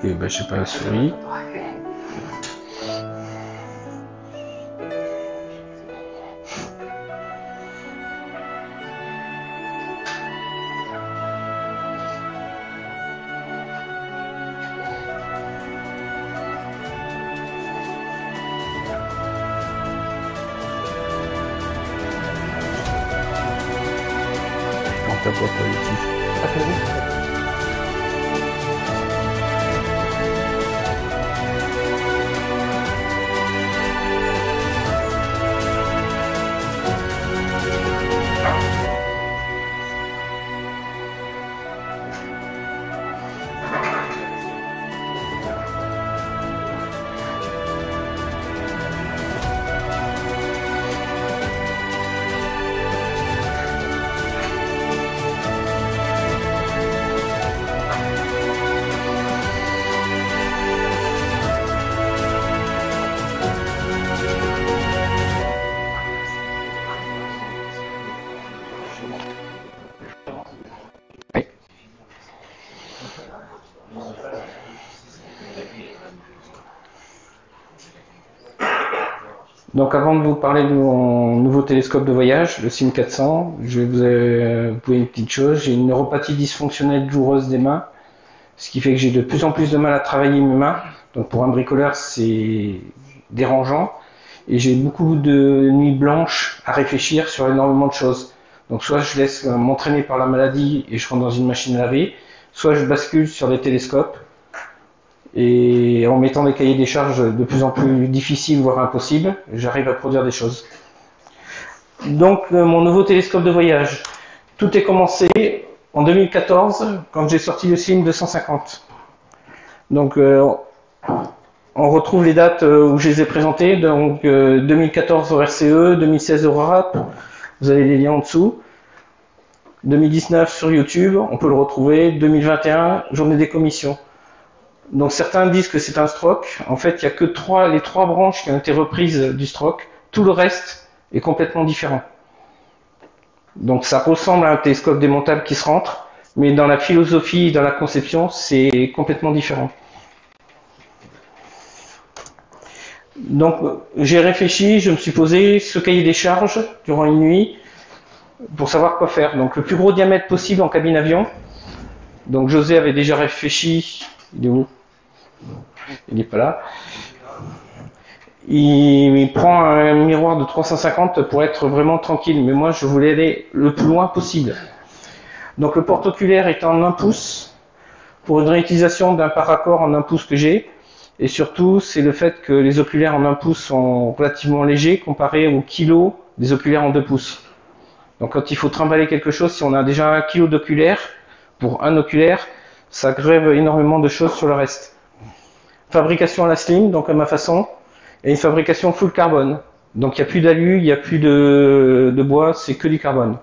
Et ben, je sais pas la souris. Ta boîte à outils. Donc avant de vous parler de mon nouveau télescope de voyage, le SIM 400, je vais vous avouer une petite chose. J'ai une neuropathie dysfonctionnelle douloureuse des mains, ce qui fait que j'ai de plus en plus de mal à travailler mes mains. Donc pour un bricoleur, c'est dérangeant. Et j'ai beaucoup de nuits blanches à réfléchir sur énormément de choses. Donc soit je laisse m'entraîner par la maladie et je rentre dans une machine à laver, soit je bascule sur des télescopes. Et en mettant des cahiers des charges de plus en plus difficiles, voire impossibles, j'arrive à produire des choses. Donc mon nouveau télescope de voyage, tout est commencé en 2014 quand j'ai sorti le SIM 250. Donc on retrouve les dates où je les ai présentées, donc 2014 au RCE, 2016 au RAP, vous avez les liens en dessous. 2019 sur YouTube, on peut le retrouver, 2021, journée des commissions. Donc certains disent que c'est un stroke. En fait, il n'y a que les trois branches qui ont été reprises du stroke. Tout le reste est complètement différent. Donc ça ressemble à un télescope démontable qui se rentre, mais dans la philosophie, dans la conception, c'est complètement différent. Donc j'ai réfléchi, je me suis posé ce cahier des charges durant une nuit pour savoir quoi faire. Donc le plus gros diamètre possible en cabine avion. Donc José avait déjà réfléchi. Il est où? Il n'est pas là. Il prend un miroir de 350 pour être vraiment tranquille, mais moi je voulais aller le plus loin possible. Donc le porte-oculaire est en 1 pouce pour une réutilisation d'un paracord en 1 pouce que j'ai, et surtout c'est le fait que les oculaires en 1 pouce sont relativement légers comparé au kilo des oculaires en 2 pouces. Donc quand il faut trimballer quelque chose, si on a déjà 1 kilo d'oculaire pour un oculaire, ça grève énormément de choses sur le reste. Fabrication à la slim, donc à ma façon, et une fabrication full carbone. Donc il n'y a plus d'alu, il n'y a plus de bois, c'est que du carbone.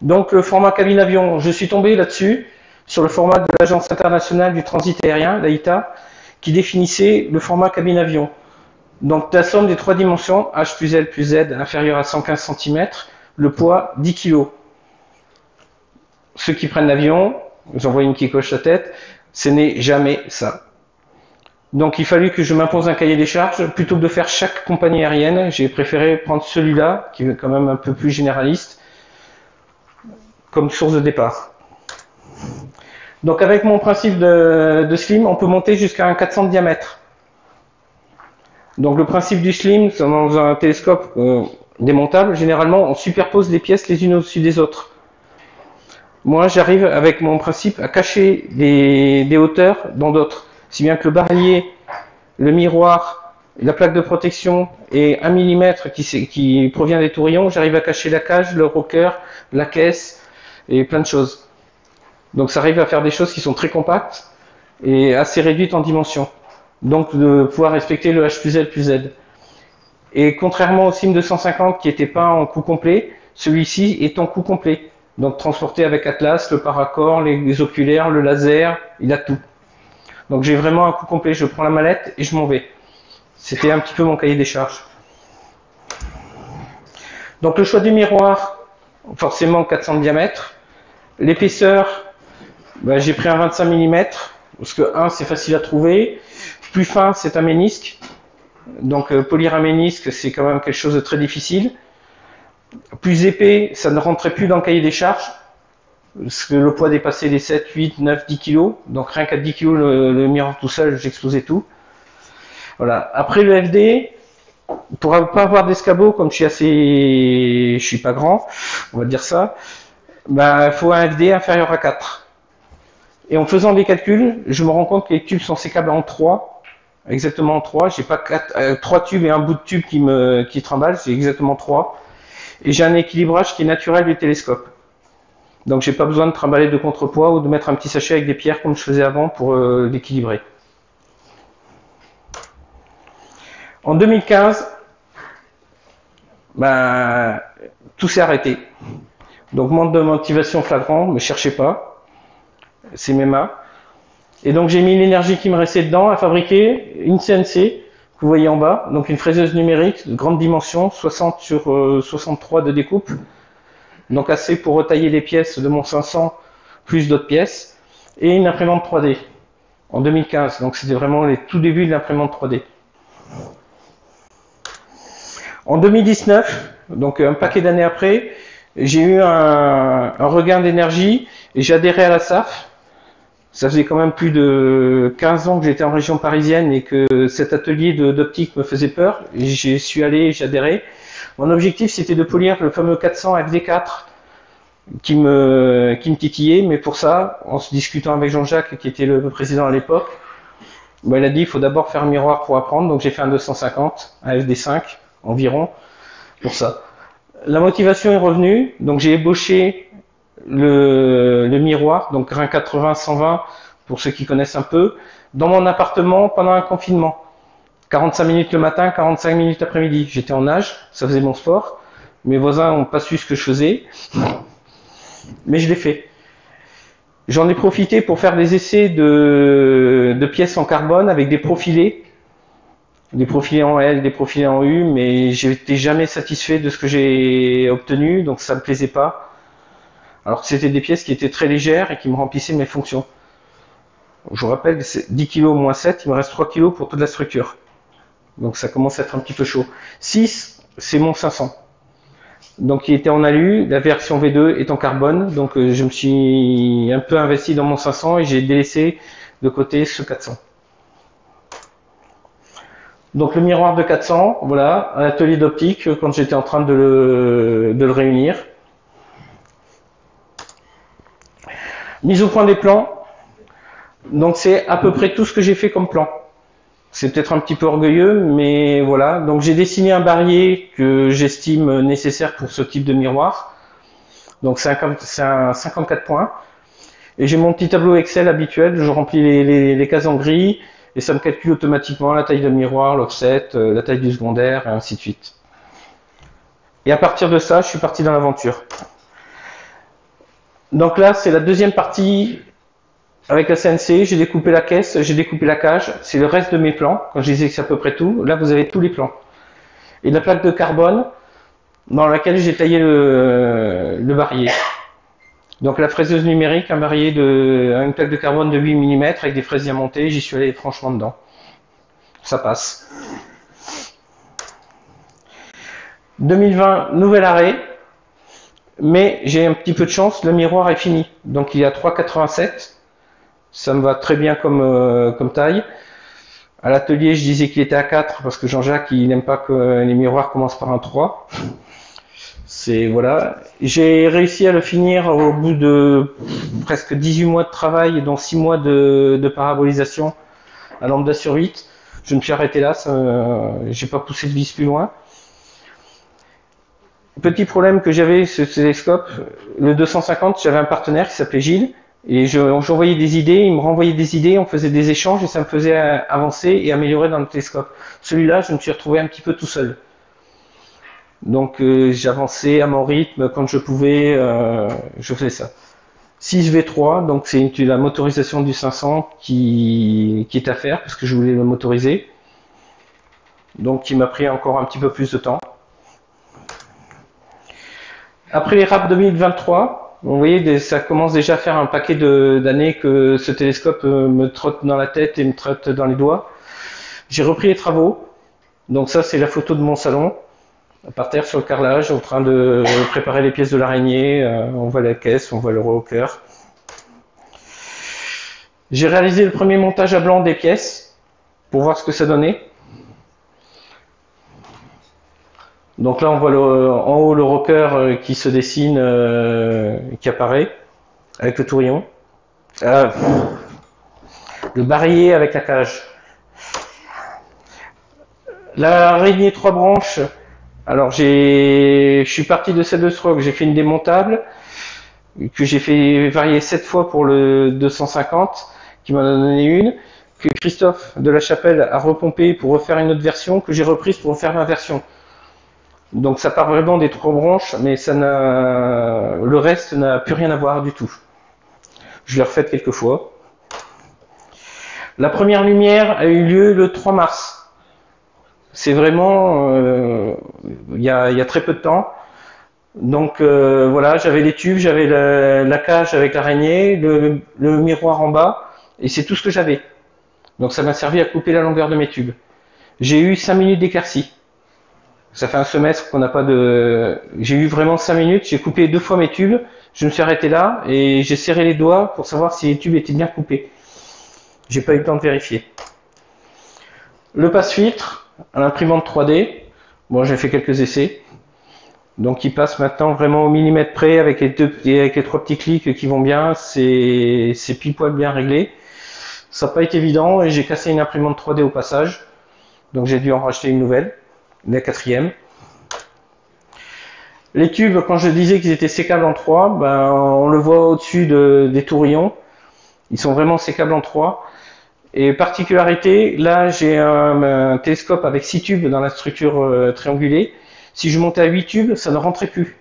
Donc le format cabine avion, je suis tombé là-dessus, sur le format de l'Agence internationale du transit aérien, l'AITA, qui définissait le format cabine avion. Donc la somme des 3 dimensions, H plus L plus Z inférieur à 115 cm, le poids 10 kg. Ceux qui prennent l'avion, j'en vois une qui coche la tête, ce n'est jamais ça. Donc il fallut que je m'impose un cahier des charges. Plutôt que de faire chaque compagnie aérienne, j'ai préféré prendre celui-là, qui est quand même un peu plus généraliste, comme source de départ. Donc avec mon principe de slim, on peut monter jusqu'à un 400 de diamètre. Donc le principe du slim, dans un télescope démontable, généralement on superpose les pièces les unes au-dessus des autres. Moi, j'arrive avec mon principe à cacher des hauteurs dans d'autres. Si bien que le barillet, le miroir, la plaque de protection et 1 mm qui provient des tourillons, j'arrive à cacher la cage, le rocker, la caisse et plein de choses. Donc ça arrive à faire des choses qui sont très compactes et assez réduites en dimension. Donc de pouvoir respecter le H plus L plus Z. Et contrairement au SIM 250 qui n'était pas en coup complet, celui-ci est en coup complet. Donc transporté avec Atlas, le paracord, les oculaires, le laser, il a tout. Donc j'ai vraiment un coup complet, je prends la mallette et je m'en vais. C'était un petit peu mon cahier des charges. Donc le choix du miroir, forcément 400 de diamètre. L'épaisseur, Bah, j'ai pris un 25 mm, parce que c'est facile à trouver. Plus fin, c'est un ménisque. Donc polir un ménisque, c'est quand même quelque chose de très difficile. Plus épais, ça ne rentrait plus dans le cahier des charges, parce que le poids dépassait les 7, 8, 9, 10 kg. Donc rien qu'à 10 kg, le miroir tout seul, j'explosais tout. Voilà. Après le FD, pour pas avoir d'escabeau, comme je suis pas grand, on va dire ça, bah, il faut un FD inférieur à 4. Et en faisant des calculs, je me rends compte que les tubes sont sécables en 3, exactement en 3. J'ai pas 3 tubes et un bout de tube qui trimballe, c'est exactement 3. Et j'ai un équilibrage qui est naturel du télescope. Donc j'ai pas besoin de trimballer de contrepoids ou de mettre un petit sachet avec des pierres comme je faisais avant pour l'équilibrer. En 2015, ben, tout s'est arrêté. Donc manque de motivation flagrant, ne me cherchez pas, c'est mes mains. Et donc j'ai mis l'énergie qui me restait dedans à fabriquer une CNC, que vous voyez en bas, donc une fraiseuse numérique de grande dimension, 60 sur 63 de découpe, donc assez pour retailler les pièces de mon 500 plus d'autres pièces, et une imprimante 3D en 2015, donc c'était vraiment les tout débuts de l'imprimante 3D. En 2019, donc un paquet d'années après, j'ai eu un regain d'énergie et j'ai adhéré à la SAF. Ça faisait quand même plus de 15 ans que j'étais en région parisienne et que cet atelier d'optique me faisait peur. J'y suis allé, j'ai adhéré. Mon objectif, c'était de polir le fameux 400 FD4 qui me titillait, mais pour ça, en se discutant avec Jean-Jacques, qui était le président à l'époque, il a dit il faut d'abord faire un miroir pour apprendre, donc j'ai fait un 250, un FD5 environ, pour ça. La motivation est revenue, donc j'ai ébauché le miroir, donc grain 80-120 pour ceux qui connaissent un peu, dans mon appartement pendant un confinement. 45 minutes le matin, 45 minutes l'après-midi. J'étais en nage, ça faisait mon sport. Mes voisins n'ont pas su ce que je faisais, mais je l'ai fait. J'en ai profité pour faire des essais de pièces en carbone avec des profilés en L, des profilés en U, mais j'étais jamais satisfait de ce que j'ai obtenu, donc ça me plaisait pas. Alors que c'était des pièces qui étaient très légères et qui me remplissaient mes fonctions. Je vous rappelle, c'est 10 kg moins 7, il me reste 3 kg pour toute la structure. Donc ça commence à être un petit peu chaud. 6, c'est mon 500. Donc il était en alu, la version V2 est en carbone, donc je me suis un peu investi dans mon 500 et j'ai délaissé de côté ce 400. Donc le miroir de 400, voilà, à l'atelier d'optique quand j'étais en train de le réunir. Mise au point des plans, donc c'est à peu près tout ce que j'ai fait comme plan. C'est peut-être un petit peu orgueilleux, mais voilà. Donc j'ai dessiné un barillet que j'estime nécessaire pour ce type de miroir. Donc c'est un 54 points. Et j'ai mon petit tableau Excel habituel, je remplis les cases en gris, et ça me calcule automatiquement la taille de miroir, l'offset, la taille du secondaire, et ainsi de suite. Et à partir de ça, je suis parti dans l'aventure. Donc là, c'est la deuxième partie avec la CNC. J'ai découpé la caisse, j'ai découpé la cage. C'est le reste de mes plans. Quand je disais que c'est à peu près tout, là, vous avez tous les plans. Et la plaque de carbone dans laquelle j'ai taillé le barillet. Donc la fraiseuse numérique, une plaque de carbone de 8 mm avec des fraises diamantées, j'y suis allé franchement dedans. Ça passe. 2020, nouvel arrêt, mais j'ai un petit peu de chance, le miroir est fini. Donc il est à 3,87, ça me va très bien comme taille. À l'atelier, je disais qu'il était à 4 parce que Jean-Jacques, il n'aime pas que les miroirs commencent par un 3. C'est voilà. J'ai réussi à le finir au bout de presque 18 mois de travail, dont 6 mois de parabolisation à lambda sur 8. Je me suis arrêté là, j'ai pas poussé le vis plus loin. Petit problème que j'avais ce télescope, le 250, j'avais un partenaire qui s'appelait Gilles, et j'envoyais des idées, il me renvoyait des idées, on faisait des échanges et ça me faisait avancer et améliorer dans le télescope. Celui-là, je me suis retrouvé un petit peu tout seul. Donc j'avançais à mon rythme quand je pouvais, je faisais ça. 6V3, donc c'est la motorisation du 500 qui est à faire parce que je voulais le motoriser. Donc qui m'a pris encore un petit peu plus de temps. Après les RAP 2023, Vous voyez, ça commence déjà à faire un paquet d'années que ce télescope me trotte dans la tête et me trotte dans les doigts. J'ai repris les travaux. Donc ça, c'est la photo de mon salon, par terre sur le carrelage, en train de préparer les pièces de l'araignée. On voit la caisse, on voit le rocker. J'ai réalisé le premier montage à blanc des pièces pour voir ce que ça donnait. Donc là, on voit en haut le rocker qui se dessine, qui apparaît, avec le tourillon. Le barillet avec la cage. L'araignée 3 branches, alors je suis parti de celle de stroke, j'ai fait une démontable, que j'ai fait varier 7 fois pour le 250, qui m'en a donné une, que Christophe de la Chapelle a repompé pour refaire une autre version, que j'ai reprise pour refaire ma version. Donc ça part vraiment des 3 branches, mais le reste n'a plus rien à voir du tout. Je l'ai refaite quelques fois. La première lumière a eu lieu le 3 mars. C'est vraiment il y a très peu de temps. Donc voilà, j'avais les tubes, j'avais la cage avec l'araignée, le miroir en bas, et c'est tout ce que j'avais. Donc ça m'a servi à couper la longueur de mes tubes. J'ai eu 5 minutes d'éclaircie. Ça fait un semestre qu'on n'a pas de... J'ai eu vraiment 5 minutes, j'ai coupé 2 fois mes tubes, je me suis arrêté là, et j'ai serré les doigts pour savoir si les tubes étaient bien coupés. J'ai pas eu le temps de vérifier. Le passe-filtre à l'imprimante 3D, bon j'ai fait quelques essais. Donc il passe maintenant vraiment au millimètre près avec les 3 petits clics qui vont bien, c'est pile poil bien réglé. Ça n'a pas été évident et j'ai cassé une imprimante 3D au passage. Donc j'ai dû en racheter une nouvelle, la 4e. Les tubes, quand je disais qu'ils étaient sécables en 3, ben, on le voit au-dessus des tourillons. Ils sont vraiment sécables en 3. Et particularité, là j'ai un télescope avec 6 tubes dans la structure triangulée. Si je montais à 8 tubes, ça ne rentrait plus.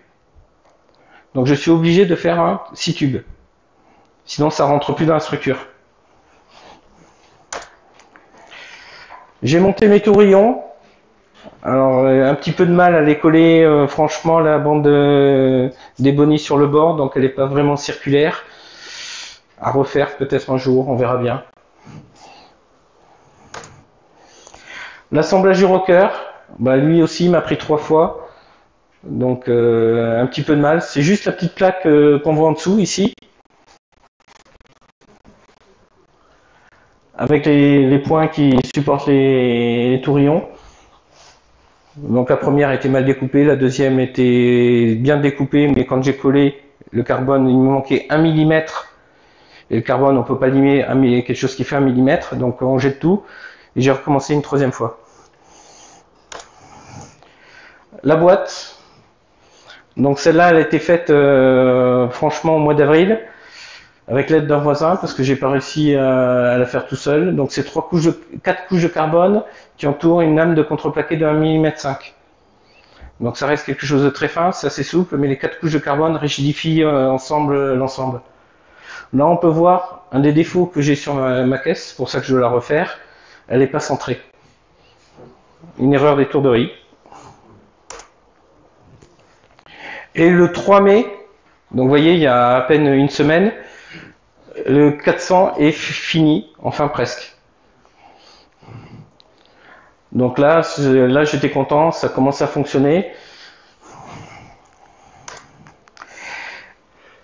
Donc je suis obligé de faire un 6 tubes. Sinon ça rentre plus dans la structure. J'ai monté mes tourillons. Alors un petit peu de mal à les coller, franchement la bande d'ébonie sur le bord, donc elle n'est pas vraiment circulaire. À refaire peut-être un jour, on verra bien. L'assemblage du rocker, bah, lui aussi m'a pris 3 fois. Donc un petit peu de mal. C'est juste la petite plaque qu'on voit en dessous ici. Avec les points qui supportent les tourillons. Donc la première était mal découpée, la deuxième était bien découpée, mais quand j'ai collé le carbone, il me manquait 1 mm. Et le carbone, on ne peut pas limer quelque chose qui fait 1 mm, donc on jette tout. Et j'ai recommencé une 3e fois. La boîte, donc celle-là, elle a été faite franchement au mois d'avril, avec l'aide d'un voisin, parce que j'ai pas réussi à la faire tout seul. Donc c'est 4 couches de carbone qui entourent une lame de contreplaqué de 1,5 mm. Donc ça reste quelque chose de très fin, c'est assez souple, mais les 4 couches de carbone rigidifient ensemble l'ensemble. Là on peut voir un des défauts que j'ai sur ma caisse, c'est pour ça que je dois la refaire, elle n'est pas centrée. Une erreur d'étourderie. Et le 3 mai, donc vous voyez il y a à peine une semaine, le 400 est fini, enfin presque. Donc là j'étais content, ça commence à fonctionner.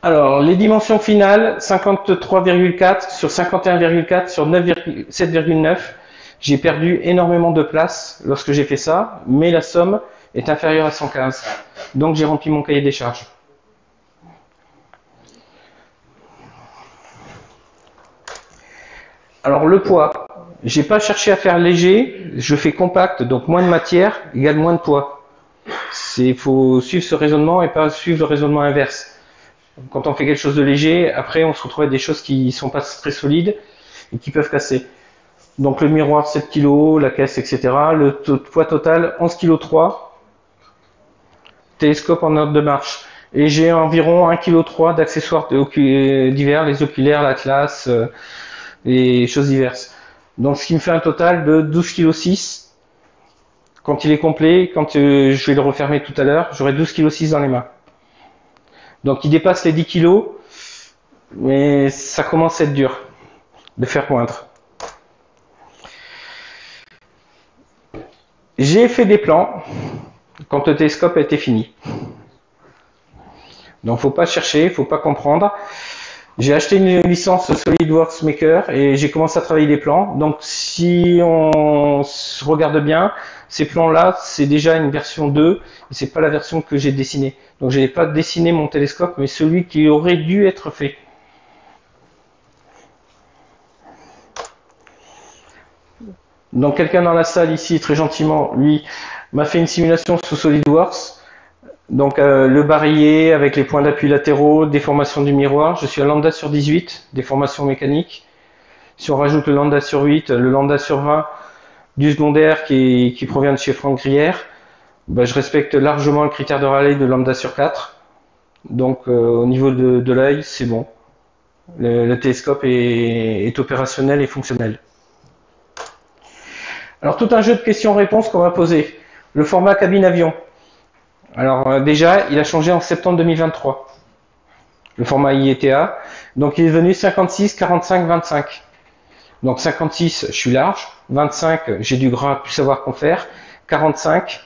Alors les dimensions finales, 53,4 sur 51,4 sur 7,9. J'ai perdu énormément de place lorsque j'ai fait ça, mais la somme est inférieure à 115. Donc j'ai rempli mon cahier des charges. Alors le poids, j'ai pas cherché à faire léger, je fais compact, donc moins de matière égale moins de poids. Il faut suivre ce raisonnement et pas suivre le raisonnement inverse. Quand on fait quelque chose de léger, après on se retrouve avec des choses qui sont pas très solides et qui peuvent casser. Donc le miroir 7 kg, la caisse, etc. Le poids total 11,3 kg. Télescope en ordre de marche. Et j'ai environ 1,3 kg d'accessoires divers, les oculaires, l'atlas, et choses diverses. Donc ce qui me fait un total de 12,6 kg. Quand il est complet, quand je vais le refermer tout à l'heure, j'aurai 12,6 kg dans les mains. Donc il dépasse les 10 kg, mais ça commence à être dur de faire poindre. J'ai fait des plans quand le télescope a été fini. Donc faut pas chercher, faut pas comprendre. J'ai acheté une licence SolidWorks Maker et j'ai commencé à travailler des plans. Donc si on se regarde bien, ces plans-là, c'est déjà une version 2, et c'est pas la version que j'ai dessinée. Donc je n'ai pas dessiné mon télescope, mais celui qui aurait dû être fait. Donc quelqu'un dans la salle ici, très gentiment, lui, m'a fait une simulation sous SolidWorks. Donc le barillet avec les points d'appui latéraux, déformation du miroir. Je suis à lambda sur 18, déformation mécanique. Si on rajoute le lambda sur 8, le lambda sur 20 du secondaire qui provient de chez Franck Grière, ben, je respecte largement le critère de Rayleigh de lambda sur 4. Donc au niveau de l'œil, c'est bon. Le télescope est opérationnel et fonctionnel. Alors tout un jeu de questions-réponses qu'on va poser. Le format cabine-avion. Alors déjà, il a changé en septembre 2023. Le format IETA. Donc il est devenu 56, 45, 25. Donc 56, je suis large. 25, j'ai du gras, plus savoir qu'en faire. 45,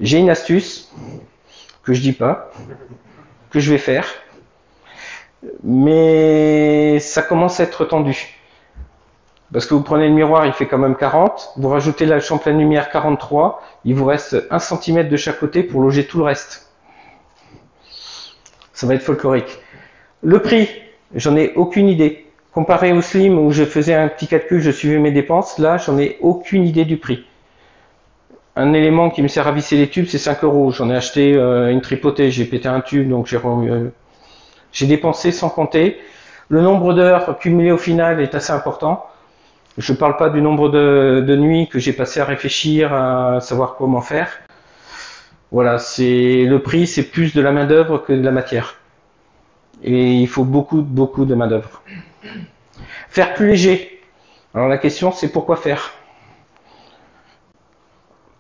j'ai une astuce que je dis pas, que je vais faire. Mais ça commence à être tendu. Parce que vous prenez le miroir, il fait quand même 40. Vous rajoutez la champ pleine lumière 43. Il vous reste 1 cm de chaque côté pour loger tout le reste. Ça va être folklorique. Le prix, j'en ai aucune idée. Comparé au Slim où je faisais un petit calcul, je suivais mes dépenses, là j'en ai aucune idée du prix. Un élément qui me sert à visser les tubes, c'est 5 €. J'en ai acheté une tripotée, j'ai pété un tube, donc j'ai dépensé sans compter. Le nombre d'heures cumulées au final est assez important. Je ne parle pas du nombre de nuits que j'ai passé à réfléchir, à savoir comment faire. Voilà, le prix, c'est plus de la main d'œuvre que de la matière. Et il faut beaucoup de main d'œuvre. Faire plus léger. Alors la question, c'est pourquoi faire?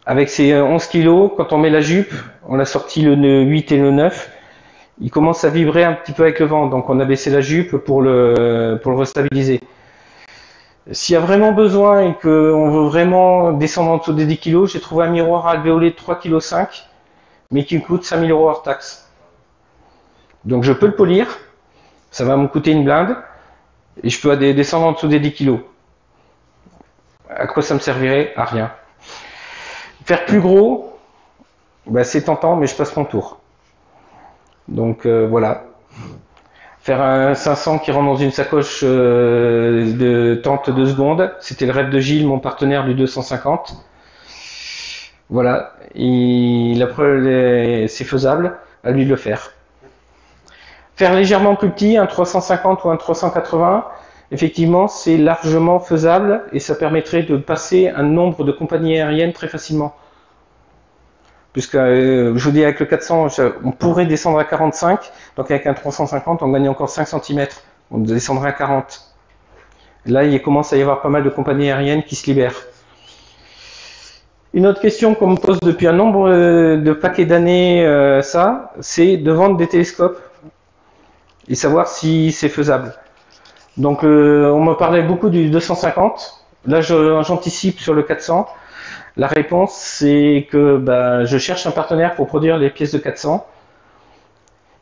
Avec ces 11 kg, quand on met la jupe, on a sorti le 8 et le 9, il commence à vibrer un petit peu avec le vent. Donc on a baissé la jupe pour le restabiliser. S'il y a vraiment besoin et qu'on veut vraiment descendre en dessous des 10 kg, j'ai trouvé un miroir alvéolé de 3,5 kg, mais qui me coûte 5 000 € hors taxe. Donc je peux le polir, ça va me coûter une blinde, et je peux descendre en dessous des 10 kg. À quoi ça me servirait? À rien. Faire plus gros, bah c'est tentant, mais je passe mon tour. Donc voilà. Faire un 500 qui rentre dans une sacoche de tente 2 secondes, c'était le rêve de Gilles, mon partenaire du 250. Voilà, c'est faisable, à lui de le faire. Faire légèrement plus petit, un 350 ou un 380, effectivement, c'est largement faisable et ça permettrait de passer un nombre de compagnies aériennes très facilement. Puisque, je vous dis, avec le 400, on pourrait descendre à 45, donc avec un 350, on gagne encore 5 cm. On descendrait à 40. Là, il commence à y avoir pas mal de compagnies aériennes qui se libèrent. Une autre question qu'on me pose depuis un nombre de paquets d'années, c'est de vendre des télescopes et savoir si c'est faisable. Donc, on me parlait beaucoup du 250. Là, j'anticipe sur le 400. La réponse, c'est que je cherche un partenaire pour produire les pièces de 400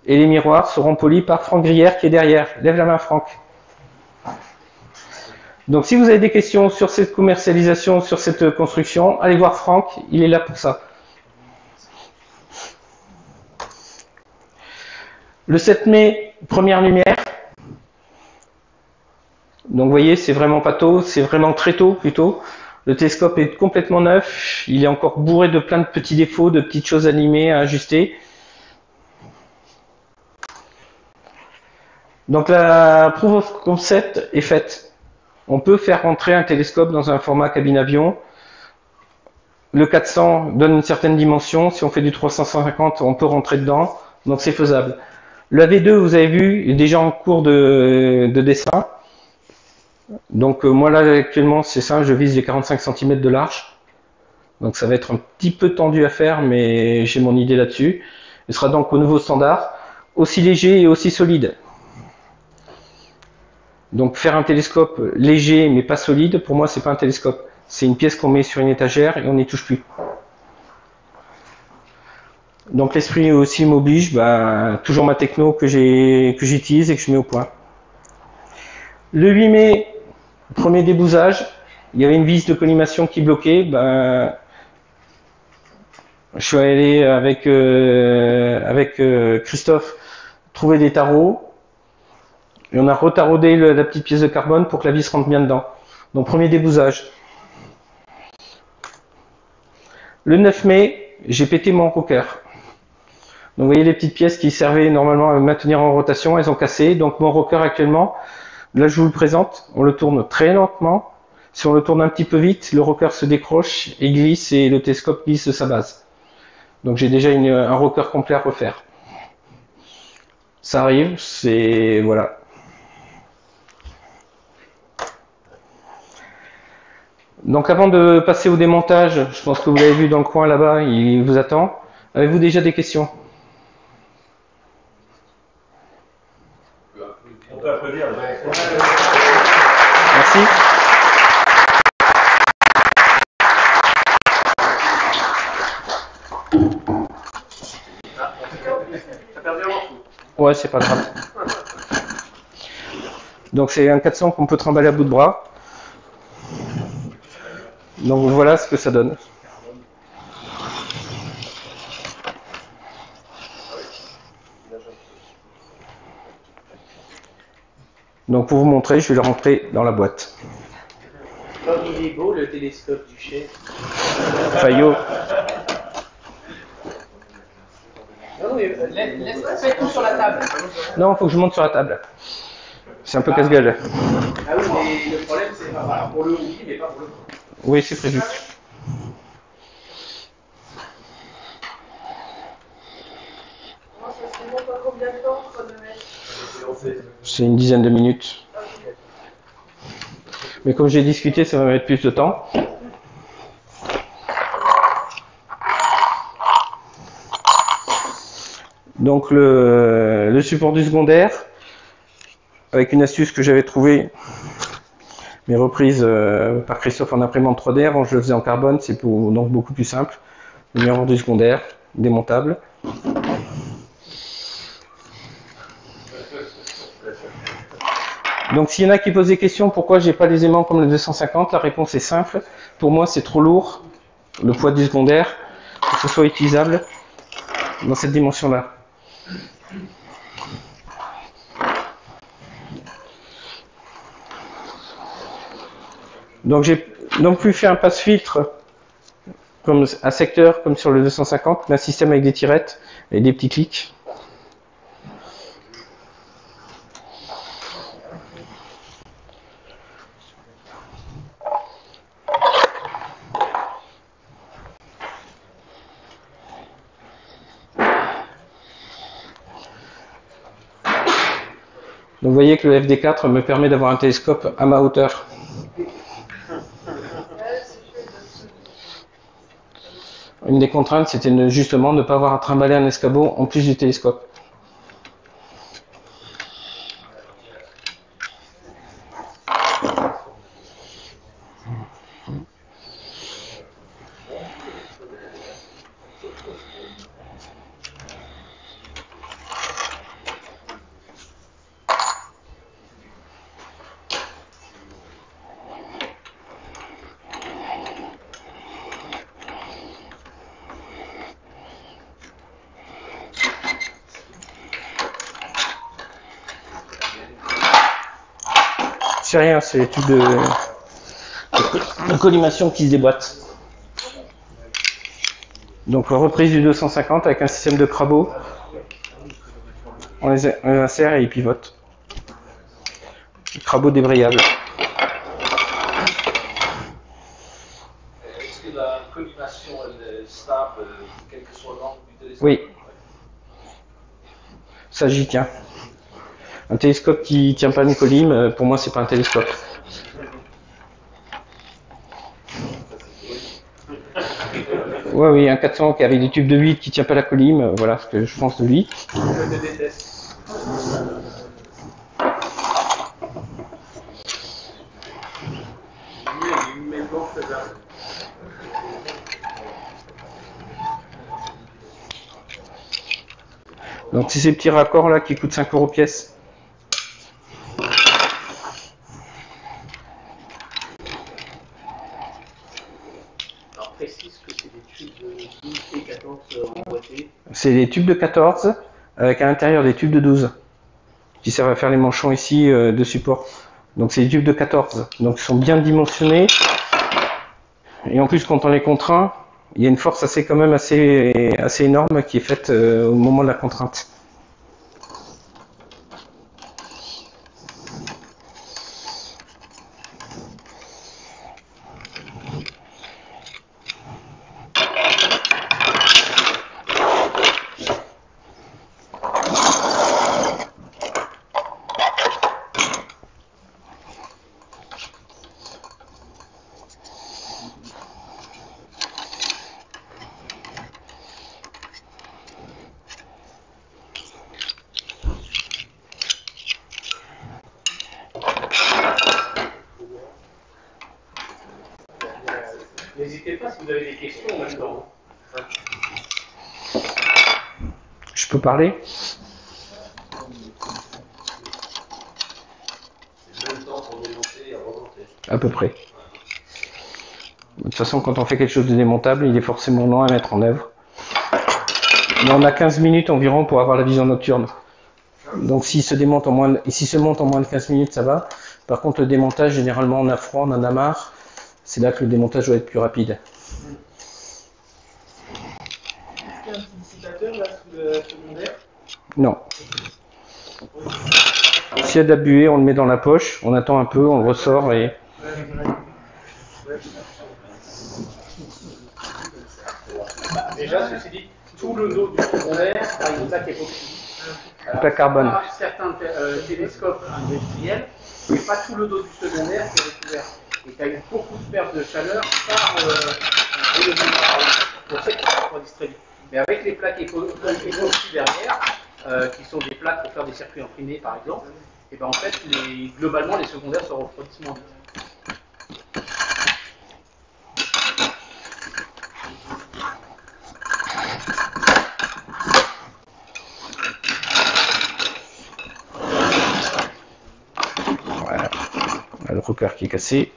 et les miroirs seront polis par Franck Grière qui est derrière. Lève la main, Franck. Donc si vous avez des questions sur cette commercialisation, sur cette construction, allez voir Franck, il est là pour ça. Le 7 mai, première lumière. Donc vous voyez, c'est vraiment pas tôt, c'est vraiment très tôt plutôt. Le télescope est complètement neuf, il est encore bourré de plein de petits défauts, de petites choses animées à ajuster. Donc la proof of concept est faite. On peut faire rentrer un télescope dans un format cabine-avion. Le 400 donne une certaine dimension, si on fait du 350, on peut rentrer dedans, donc c'est faisable. Le AV2, vous avez vu, est déjà en cours de dessin. Donc moi là actuellement c'est ça, je vise les 45 cm de large. Donc ça va être un petit peu tendu à faire, mais j'ai mon idée là-dessus. Il sera donc au nouveau standard. aussi léger et aussi solide. Donc faire un télescope léger mais pas solide, pour moi c'est pas un télescope. C'est une pièce qu'on met sur une étagère et on n'y touche plus. Donc l'esprit aussi m'oblige, toujours ma techno que j'utilise et que je mets au point. Le 8 mai, premier débousage, il y avait une vis de collimation qui bloquait. Je suis allé avec Christophe trouver des tarots et on a retaraudé la petite pièce de carbone pour que la vis rentre bien dedans. Donc premier débousage. Le 9 mai, j'ai pété mon rocker. Donc vous voyez les petites pièces qui servaient normalement à me maintenir en rotation, elles ont cassé. Donc mon rocker actuellement, là je vous le présente, on le tourne très lentement. Si on le tourne un petit peu vite, le rocker se décroche et glisse et le télescope glisse de sa base. Donc j'ai déjà un rocker complet à refaire. Ça arrive, c'est... voilà. Donc avant de passer au démontage, je pense que vous l'avez vu dans le coin là-bas, il vous attend. Avez-vous déjà des questions? On peut applaudir. Merci. Ouais, c'est pas grave. Donc c'est un 400 qu'on peut trimballer à bout de bras. Donc voilà ce que ça donne. Donc pour vous montrer, je vais le rentrer dans la boîte. Comme il est beau le télescope du chef. Fayot. Non, mais faites tout sur la table. Non, il faut que je monte sur la table. C'est un peu casse-gueule. Ah oui, mais le problème c'est pas voilà, pour le oui, mais pas pour le. Oui, c'est prévu. C'est une dizaine de minutes. Mais comme j'ai discuté, ça va mettre plus de temps. Donc le support du secondaire, avec une astuce que j'avais trouvée, mais reprise par Christophe en imprimante 3D, avant je le faisais en carbone, c'est donc beaucoup plus simple. Le miroir du secondaire, démontable. Donc s'il y en a qui posent des questions, pourquoi j'ai pas les aimants comme le 250, la réponse est simple. Pour moi c'est trop lourd, le poids du secondaire, pour que ce soit utilisable dans cette dimension-là. Donc j'ai non plus fait un passe-filtre comme un secteur comme sur le 250, mais un système avec des tirettes et des petits clics. Donc vous voyez que le FD4 me permet d'avoir un télescope à ma hauteur. Une des contraintes, c'était justement de ne pas avoir à trimballer un escabeau en plus du télescope. C'est rien, c'est des trucs de collimation qui se déboîtent. Donc reprise du 250 avec un système de crabot. On les insère et ils pivotent. Crabot débrayable. Est-ce que la collimation est stable, quel que soit l'angle du télescope? Oui. Ça j'y tiens. Un télescope qui tient pas une colline, pour moi c'est pas un télescope. Ouais, oui, un 400 qui avec des tubes de 8 qui tient pas la colline, voilà ce que je pense de lui. Je te déteste. Il est humainement faisable. Donc c'est ces petits raccords là qui coûtent 5 € pièce. Alors précise que c'est des tubes de 12 et 14 emboîtés. C'est des tubes de 14 avec à l'intérieur des tubes de 12 qui servent à faire les manchons ici de support. Donc c'est des tubes de 14, donc ils sont bien dimensionnés. Et en plus quand on les contraint, il y a une force assez quand même assez énorme qui est faite au moment de la contrainte. N'hésitez pas si vous avez des questions en même temps. Je peux parler? C'est le même temps pour démonter et remonter. À peu près. De toute façon, quand on fait quelque chose de démontable, il est forcément long à mettre en œuvre. Mais on a 15 minutes environ pour avoir la vision nocturne. Donc s'il se démonte en moins de, s'il se monte en moins de 15 minutes, ça va. Par contre, le démontage, généralement, on a froid, on en a marre. C'est là que le démontage doit être plus rapide. Il y a un petit dissipateur là sous le secondaire. Non. S'il y a de la buée, on le met dans la poche, on attend un peu, on le ressort et... Bah, déjà, ceci dit, tout le dos du secondaire, par exemple, là, qui est époxy. Pas carbone. Certains télescopes industriels, mais pas tout le dos du secondaire qui est recouvert. Et tu as eu beaucoup de pertes de chaleur par rayonnement. Pour ça qu'il faut refroidir très vite. Mais avec les plaques époxy derrière, qui sont des plaques pour faire des circuits imprimés par exemple, et ben en fait, globalement, les secondaires se refroidissent moins vite. Voilà. Le rocker qui est cassé.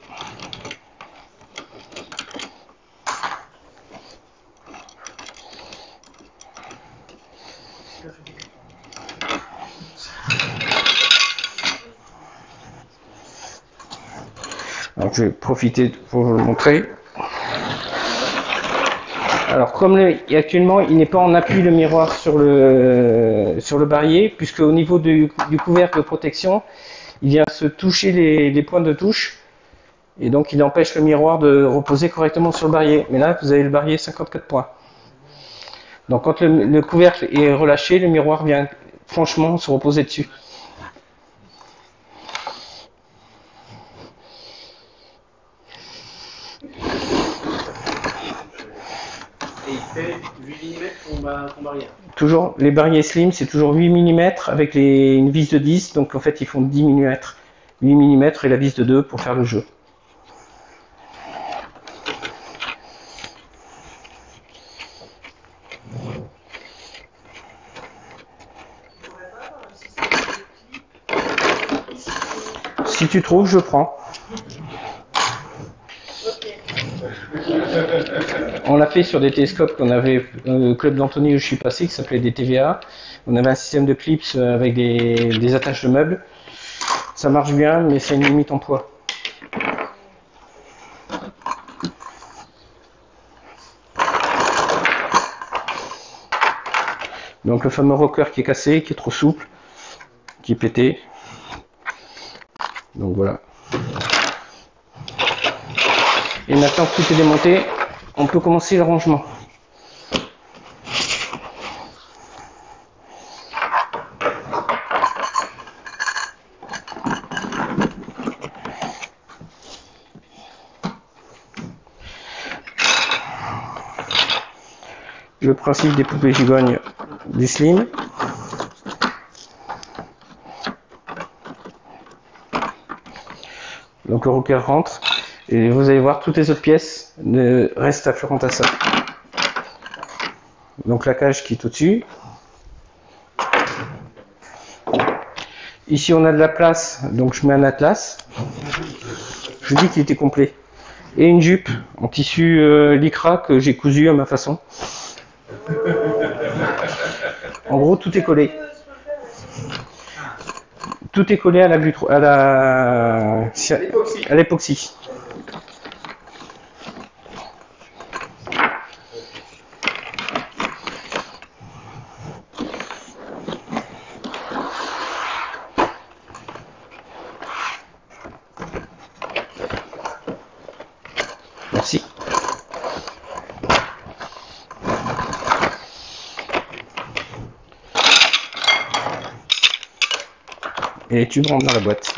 Alors je vais profiter pour vous le montrer. Alors comme actuellement il n'est pas en appui le miroir sur le barillet, puisque au niveau du couvercle de protection, il vient se toucher les points de touche, et donc il empêche le miroir de reposer correctement sur le barillet. Mais là vous avez le barillet 54 points. Donc quand le couvercle est relâché, le miroir vient franchement se reposer dessus. Et il fait 8 mm ton barrière. Toujours, les barilles slim, c'est toujours 8 mm avec une vis de 10, donc en fait ils font 10 mm. 8 mm et la vis de 2 pour faire le jeu. Si tu trouves, je prends. On l'a fait sur des télescopes qu'on avait au club d'Antony où je suis passé, qui s'appelait des TVA. On avait un système de clips avec des attaches de meubles. Ça marche bien, mais c'est une limite en poids. Donc le fameux rocker qui est cassé, qui est trop souple, qui est pété. Donc voilà. Et maintenant que tout est démonté, on peut commencer le rangement. le principe des poupées gigognes du Slim. Donc le rocker rentre et vous allez voir toutes les autres pièces restent afférentes à ça. Donc la cage qui est au-dessus. Ici on a de la place, donc je mets un atlas. Je vous dis qu'il était complet. Et une jupe en tissu lycra que j'ai cousu à ma façon. En gros tout est collé. Tout est collé à l'époxy. Merci. Et tu rentres dans la boîte.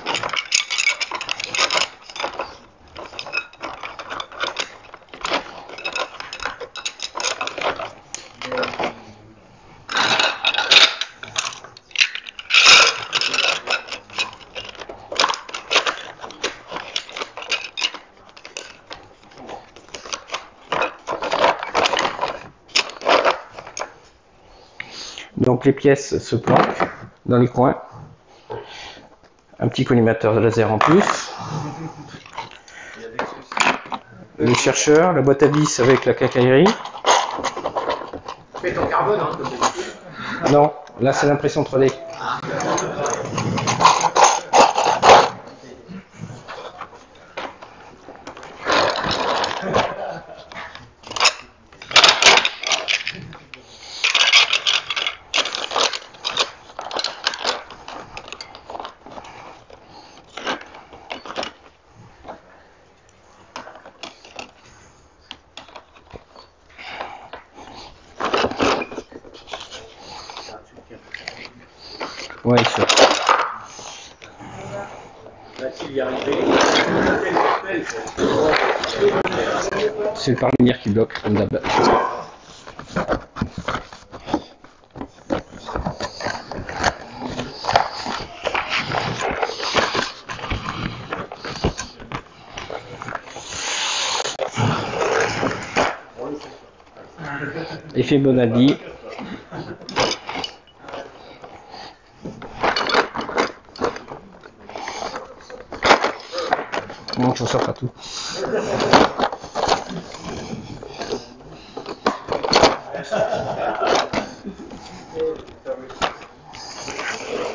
Donc les pièces se planquent dans les coins. Un petit collimateur de laser en plus. Le chercheur, la boîte à vis avec la quincaillerie. Fait en carbone, hein, comme d'habitude. Non, là c'est l'impression 3D. Ouais, sûr. Va-t-il y arriver? C'est le pare-lumière qui bloque, comme d'hab. Effet Bonaldi. Non, j'en sors pas tout.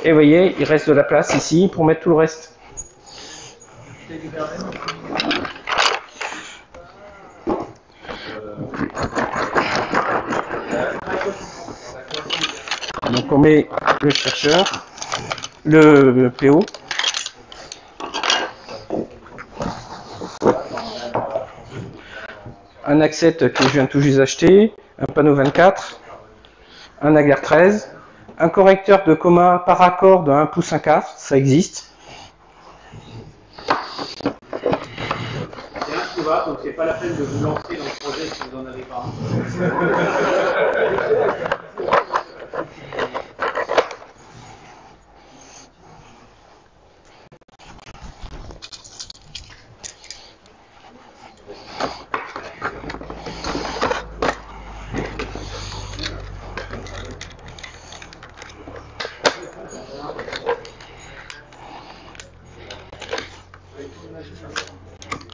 Et vous voyez, il reste de la place ici pour mettre tout le reste. Donc on met le chercheur, le PO. Un Axet que je viens tout juste d'acheter, un panneau 24, un Agar 13, un correcteur de coma par accord de 1 pouce 1 quart, ça existe. C'est un qui va, donc c'est pas la peine de vous lancer dans le projet si vous n'en avez pas.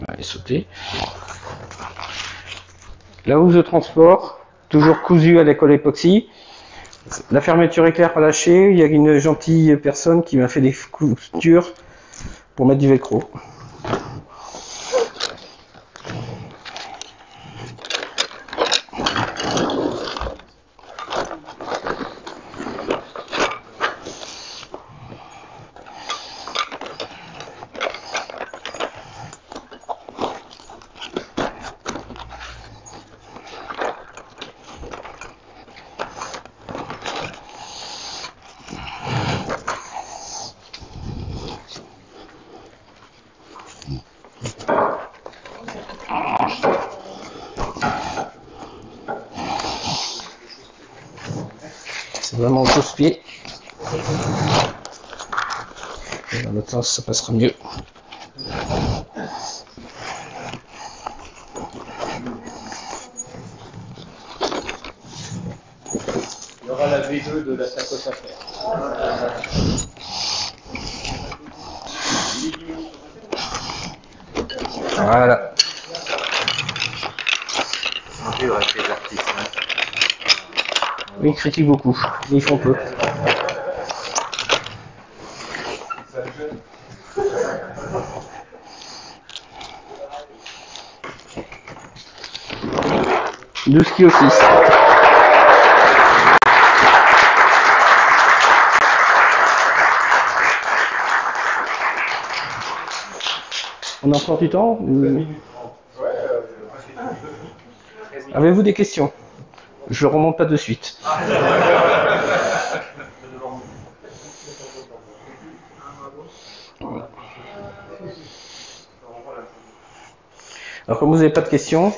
Allez, sauter. La housse de transport, toujours cousue à la colle époxy. La fermeture éclair relâchée, il y a une gentille personne qui m'a fait des coutures pour mettre du velcro. vraiment au chausse-pied. Dans l'autre sens, ça passera mieux. Il y aura la V2 de la Sacote à faire. Voilà. C'est dur avec les artistes. Hein. Oui, ils critiquent beaucoup, mais ils font peu. De ski office. On a encore du temps? Avez-vous des questions? Je ne remonte pas de suite. Alors comme vous n'avez pas de questions,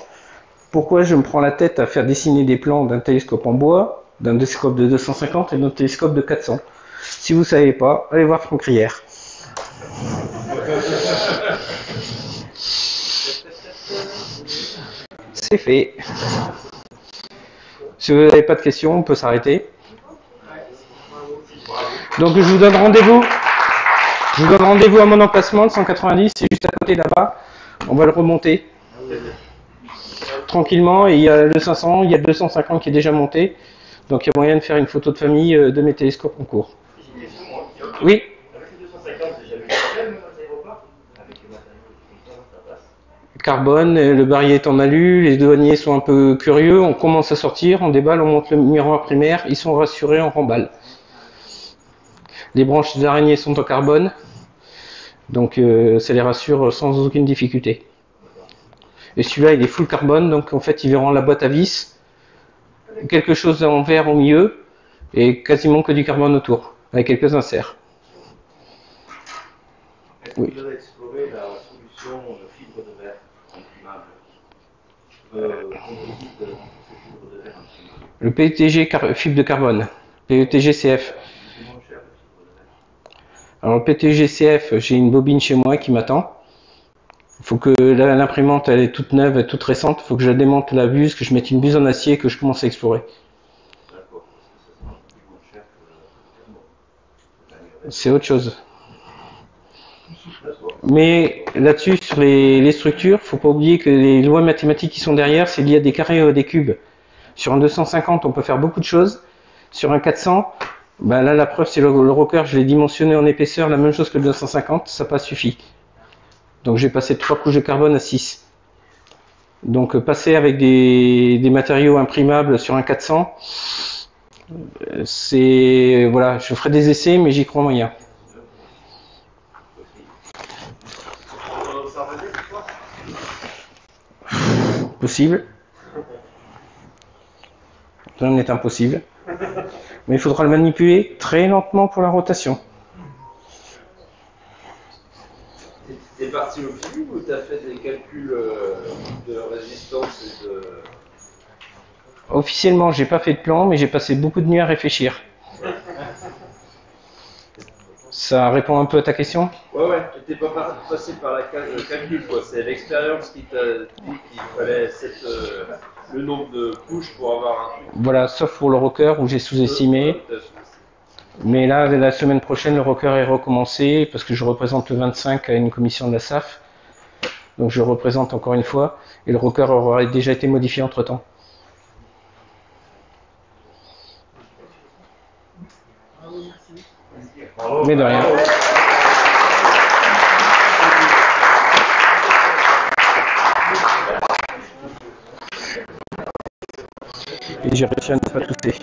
pourquoi je me prends la tête à faire dessiner des plans d'un télescope en bois, d'un télescope de 250 et d'un télescope de 400? Si vous ne savez pas, allez voir Franck Rière. C'est fait. Si vous n'avez pas de questions, on peut s'arrêter. Donc je vous donne rendez-vous. Je vous donne rendez-vous à mon emplacement, le 190, c'est juste à côté là-bas. On va le remonter tranquillement. Et il y a le 500, il y a le 250 qui est déjà monté. Donc il y a moyen de faire une photo de famille de mes télescopes en cours. Oui. Carbone, le barillet est en alu, les douaniers sont un peu curieux, on commence à sortir, on déballe, on monte le miroir primaire, ils sont rassurés, on remballe. Les branches d'araignée sont en carbone, donc ça les rassure sans aucune difficulté. Et celui-là, il est full carbone, donc en fait, ils verront la boîte à vis, quelque chose en verre au milieu, et quasiment que du carbone autour, avec quelques inserts. Est-ce que vous avez exploré la solution de fibre de verre imprimable composite de fibre de verre imprimable? Le PETG fibre de carbone, PETG-CF. Alors le PETG-CF, j'ai une bobine chez moi qui m'attend. Il faut que l'imprimante elle est toute neuve et toute récente. Il faut que je démonte la buse, que je mette une buse en acier et que je commence à explorer. C'est autre chose. Mais là-dessus, sur les structures, il ne faut pas oublier que les lois mathématiques qui sont derrière, c'est lié à des carrés ou à des cubes. Sur un 250, on peut faire beaucoup de choses. Sur un 400, ben là, la preuve, c'est le rocker, je l'ai dimensionné en épaisseur, la même chose que le 250, ça n'a pas suffi. Donc j'ai passé 3 couches de carbone à 6. Donc passer avec des matériaux imprimables sur un 400, c'est... Voilà, je ferai des essais, mais j'y crois moyen. Possible. Rien n'est impossible. Mais il faudra le manipuler très lentement pour la rotation. T'es parti au feeling ou t'as fait des calculs de résistance et de... Officiellement, j'ai pas fait de plan, mais j'ai passé beaucoup de nuits à réfléchir. Ça répond un peu à ta question? Ouais, t'es pas passé par la case de calcul, quoi. C'est l'expérience qui t'a dit qu'il fallait le nombre de couches pour avoir un truc. Voilà, sauf pour le rocker où j'ai sous-estimé. Mais là, la semaine prochaine, le rocker est recommencé parce que je représente le 25 à une commission de la SAF. Donc je le représente encore une fois. Et le rocker aura déjà été modifié entre-temps. Mais de rien. Et j'ai réussi à ne pas tousser.